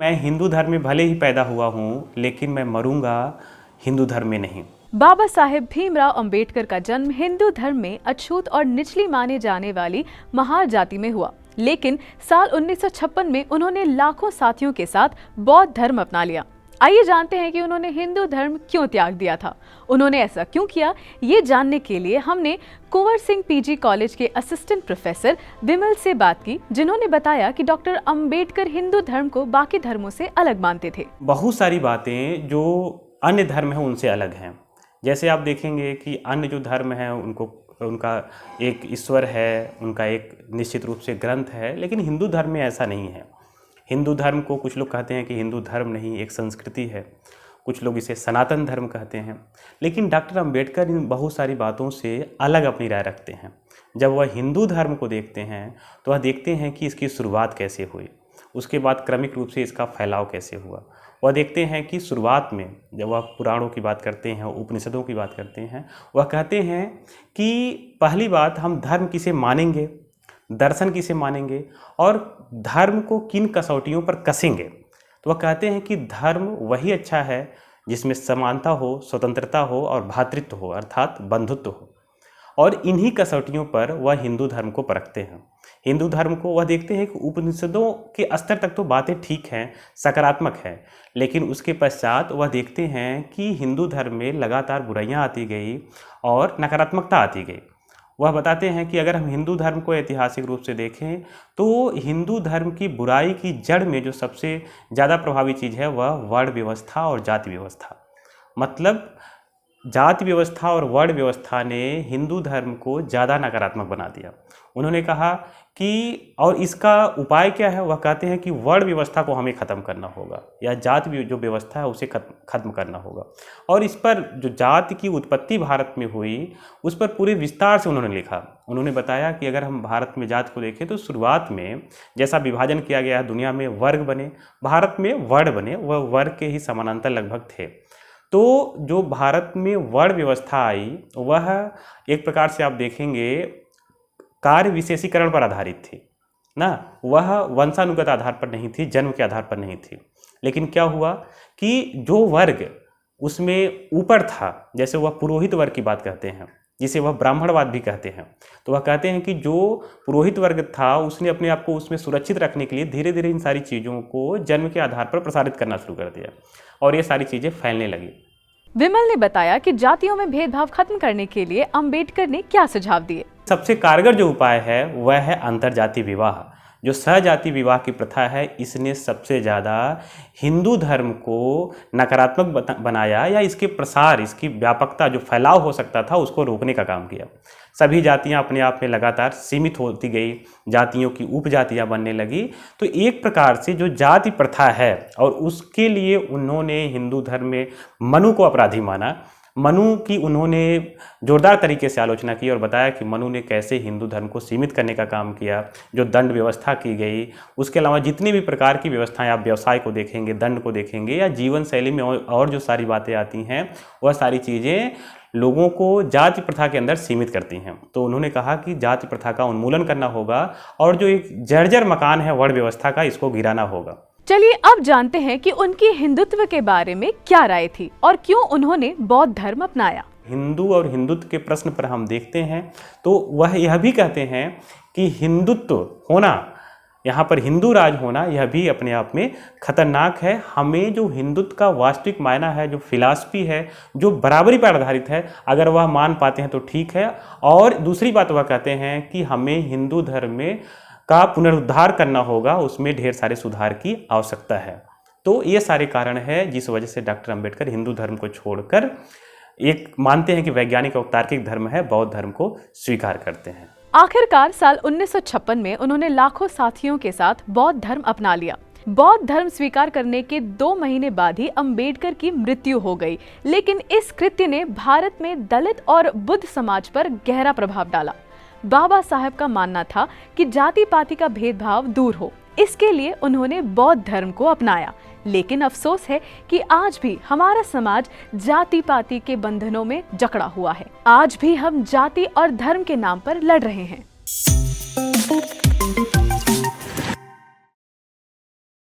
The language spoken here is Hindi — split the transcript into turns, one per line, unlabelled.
मैं हिंदू धर्म में भले ही पैदा हुआ हूँ, लेकिन मैं मरूंगा हिंदू धर्म में नहीं।
बाबा साहेब भीमराव अंबेडकर का जन्म हिंदू धर्म में अछूत और निचली माने जाने वाली महार जाति में हुआ, लेकिन साल 1956 में उन्होंने लाखों साथियों के साथ बौद्ध धर्म अपना लिया। आइए जानते हैं कि उन्होंने हिंदू धर्म क्यों त्याग दिया था। उन्होंने ऐसा क्यों किया, ये जानने के लिए हमने कुंवर सिंह पीजी कॉलेज के असिस्टेंट प्रोफेसर विमल से बात की, जिन्होंने बताया कि डॉक्टर अंबेडकर हिंदू धर्म को बाकी धर्मों से अलग मानते थे।
बहुत सारी बातें जो अन्य धर्म है उनसे अलग हैं। जैसे आप देखेंगे कि अन्य जो धर्म है उनका एक ईश्वर है, उनका एक निश्चित रूप से ग्रंथ है, लेकिन हिंदू धर्म में ऐसा नहीं है। हिंदू धर्म को कुछ लोग कहते हैं कि हिंदू धर्म नहीं, एक संस्कृति है। कुछ लोग इसे सनातन धर्म कहते हैं। लेकिन डॉक्टर अंबेडकर इन बहुत सारी बातों से अलग अपनी राय रखते हैं। जब वह हिंदू धर्म को देखते हैं तो वह देखते हैं कि इसकी शुरुआत कैसे हुई, उसके बाद क्रमिक रूप से इसका फैलाव कैसे हुआ। वह देखते हैं कि शुरुआत में जब वह पुराणों की बात करते हैं, उपनिषदों की बात करते हैं, वह कहते हैं कि पहली बात, हम धर्म किसे मानेंगे, दर्शन किसे मानेंगे और धर्म को किन कसौटियों पर कसेंगे। तो वह कहते हैं कि धर्म वही अच्छा है जिसमें समानता हो, स्वतंत्रता हो और भ्रातृत्व हो, अर्थात बंधुत्व हो। और इन्हीं कसौटियों पर वह हिंदू धर्म को परखते हैं। हिंदू धर्म को वह देखते हैं कि उपनिषदों के स्तर तक तो बातें ठीक हैं, सकारात्मक हैं, लेकिन उसके पश्चात वह देखते हैं कि हिंदू धर्म में लगातार बुराइयां आती गई और नकारात्मकता आती गई। वह बताते हैं कि अगर हम हिंदू धर्म को ऐतिहासिक रूप से देखें तो हिंदू धर्म की बुराई की जड़ में जो सबसे ज़्यादा प्रभावी चीज़ है वह वर्ण व्यवस्था और जाति व्यवस्था। मतलब जाति व्यवस्था और वर्ण व्यवस्था ने हिंदू धर्म को ज़्यादा नकारात्मक बना दिया। उन्होंने कहा कि और इसका उपाय क्या है, वह कहते हैं कि वर्ण व्यवस्था को हमें ख़त्म करना होगा या जाति जो व्यवस्था है उसे ख़त्म करना होगा। और इस पर जो जाति की उत्पत्ति भारत में हुई उस पर पूरे विस्तार से उन्होंने लिखा। उन्होंने बताया कि अगर हम भारत में जाति को देखें तो शुरुआत में जैसा विभाजन किया गया दुनिया में वर्ग बने, भारत में वर्ण बने, वह वर्ग के ही समानांतर लगभग थे। तो जो भारत में वर्ण व्यवस्था आई वह एक प्रकार से आप देखेंगे कार्य विशेषीकरण पर आधारित थी ना, वह वंशानुगत आधार पर नहीं थी, जन्म के आधार पर नहीं थी। लेकिन क्या हुआ कि जो वर्ग उसमें ऊपर था, जैसे वह पुरोहित वर्ग की बात कहते हैं, जिसे वह ब्राह्मणवाद भी कहते हैं, तो वह कहते हैं कि जो पुरोहित वर्ग था उसने अपने आप को उसमें सुरक्षित रखने के लिए धीरे धीरे इन सारी चीज़ों को जन्म के आधार पर प्रसारित करना शुरू कर दिया और ये सारी चीज़ें फैलने लगी।
विमल ने बताया कि जातियों में भेदभाव खत्म करने के लिए अंबेडकर ने क्या सुझाव दिए।
सबसे कारगर जो उपाय है वह है अंतरजातीय विवाह। जो सहजाति विवाह की प्रथा है इसने सबसे ज़्यादा हिंदू धर्म को नकारात्मक बनाया या इसके प्रसार, इसकी व्यापकता, जो फैलाव हो सकता था उसको रोकने का काम किया। सभी जातियां अपने आप में लगातार सीमित होती गई, जातियों की उपजातियां बनने लगी। तो एक प्रकार से जो जाति प्रथा है और उसके लिए उन्होंने हिंदू धर्म में मनु को अपराधी माना। मनु की उन्होंने जोरदार तरीके से आलोचना की और बताया कि मनु ने कैसे हिंदू धर्म को सीमित करने का काम किया, जो दंड व्यवस्था की गई, उसके अलावा जितनी भी प्रकार की व्यवस्थाएं, आप व्यवसाय को देखेंगे, दंड को देखेंगे या जीवन शैली में और जो सारी बातें आती हैं वह सारी चीज़ें लोगों को जाति प्रथा के अंदर सीमित करती हैं। तो उन्होंने कहा कि जाति प्रथा का उन्मूलन करना होगा और जो एक जर्जर मकान है वर्ण व्यवस्था का, इसको गिराना होगा।
चलिए अब जानते हैं कि उनकी हिंदुत्व के बारे में क्या राय थी और क्यों उन्होंने बौद्ध धर्म अपनाया।
हिंदू और हिंदुत्व के प्रश्न पर हम देखते हैं तो वह यह भी कहते हैं कि हिंदुत्व होना, यहाँ पर हिंदू राज होना, यह भी अपने आप में खतरनाक है। हमें जो हिंदुत्व का वास्तविक मायना है, जो फिलॉसफी है, जो बराबरी पर आधारित है, अगर वह मान पाते हैं तो ठीक है। और दूसरी बात वह कहते हैं कि हमें हिंदू धर्म में का पुनरुद्धार करना होगा, उसमें ढेर सारे सुधार की आवश्यकता है। तो ये सारे कारण हैं जिस वजह से डॉक्टर अंबेडकर हिंदू धर्म को छोड़कर एक मानते हैं कि वैज्ञानिक और तार्किक धर्म है, बौद्ध धर्म को स्वीकार करते हैं।
आखिरकार साल 1956 में उन्होंने लाखों साथियों के साथ बौद्ध धर्म अपना लिया। बौद्ध धर्म स्वीकार करने के 2 महीने बाद ही अंबेडकर की मृत्यु हो गई, लेकिन इस कृत्य ने भारत में दलित और बुद्ध समाज पर गहरा प्रभाव डाला। बाबा साहब का मानना था कि जाति पाति का भेदभाव दूर हो, इसके लिए उन्होंने बौद्ध धर्म को अपनाया। लेकिन अफसोस है कि आज भी हमारा समाज जाति पाति के बंधनों में जकड़ा हुआ है। आज भी हम जाति और धर्म के नाम पर लड़ रहे हैं।